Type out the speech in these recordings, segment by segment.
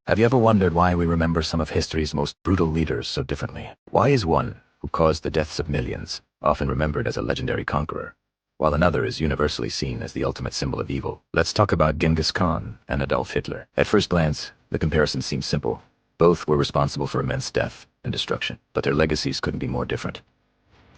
Have you ever wondered why we remember some of history's most brutal leaders so differently? Why is one, who caused the deaths of millions, often remembered as a legendary conqueror, while another is universally seen as the ultimate symbol of evil? Let's talk about Genghis Khan and Adolf Hitler. At first glance, the comparison seems simple. Both were responsible for immense death and destruction, but their legacies couldn't be more different.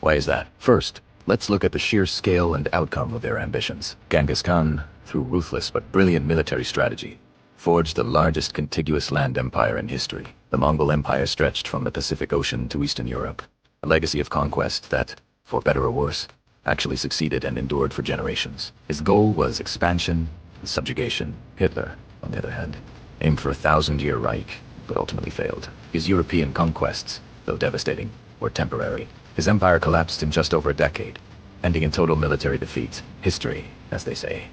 Why is that? First, let's look at the sheer scale and outcome of their ambitions. Genghis Khan, through ruthless but brilliant military strategy, forged the largest contiguous land empire in history. The Mongol Empire stretched from the Pacific Ocean to Eastern Europe, a legacy of conquest that, for better or worse, actually succeeded and endured for generations. His goal was expansion and subjugation. Hitler, on the other hand, aimed for a 1,000-year Reich, but ultimately failed. His European conquests, though devastating, were temporary. His empire collapsed in just over a decade, ending in total military defeat. History, as they say,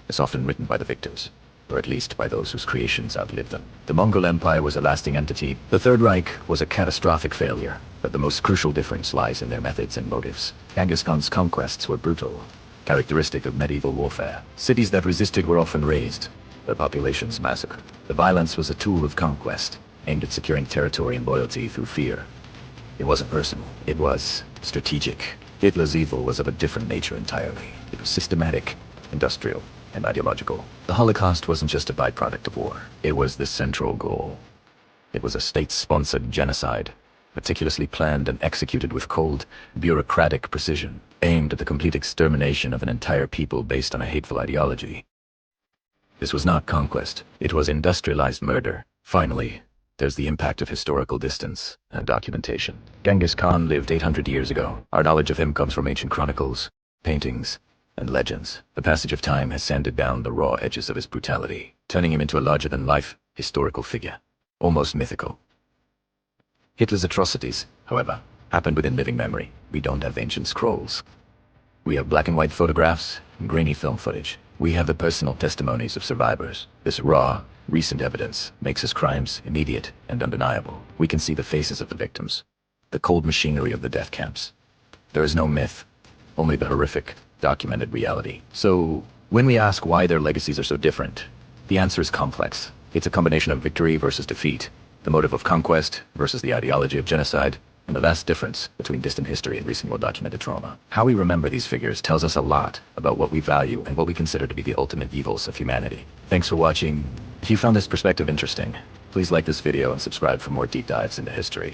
is often written by the victors, or at least by those whose creations outlived them. The Mongol Empire was a lasting entity. The Third Reich was a catastrophic failure, but the most crucial difference lies in their methods and motives. Genghis Khan's conquests were brutal, characteristic of medieval warfare. Cities that resisted were often razed, their populations massacred. The violence was a tool of conquest, aimed at securing territory and loyalty through fear. It wasn't personal, it was strategic. Hitler's evil was of a different nature entirely. It was systematic, industrial, and ideological. The Holocaust wasn't just a byproduct of war. It was the central goal. It was a state-sponsored genocide, meticulously planned and executed with cold, bureaucratic precision, aimed at the complete extermination of an entire people based on a hateful ideology. This was not conquest. It was industrialized murder. Finally, there's the impact of historical distance and documentation. Genghis Khan lived 800 years ago. Our knowledge of him comes from ancient chronicles, paintings, and legends. The passage of time has sanded down the raw edges of his brutality, turning him into a larger-than-life historical figure, almost mythical. Hitler's atrocities, however, happened within living memory. We don't have ancient scrolls. We have black and white photographs and grainy film footage. We have the personal testimonies of survivors. This raw, recent evidence makes his crimes immediate and undeniable. We can see the faces of the victims, the cold machinery of the death camps. There is no myth, only the horrific, documented reality. So, when we ask why their legacies are so different, the answer is complex. It's a combination of victory versus defeat, the motive of conquest versus the ideology of genocide, and the vast difference between distant history and recent well-documented trauma. How we remember these figures tells us a lot about what we value and what we consider to be the ultimate evils of humanity. Thanks for watching. If you found this perspective interesting, please like this video and subscribe for more deep dives into history.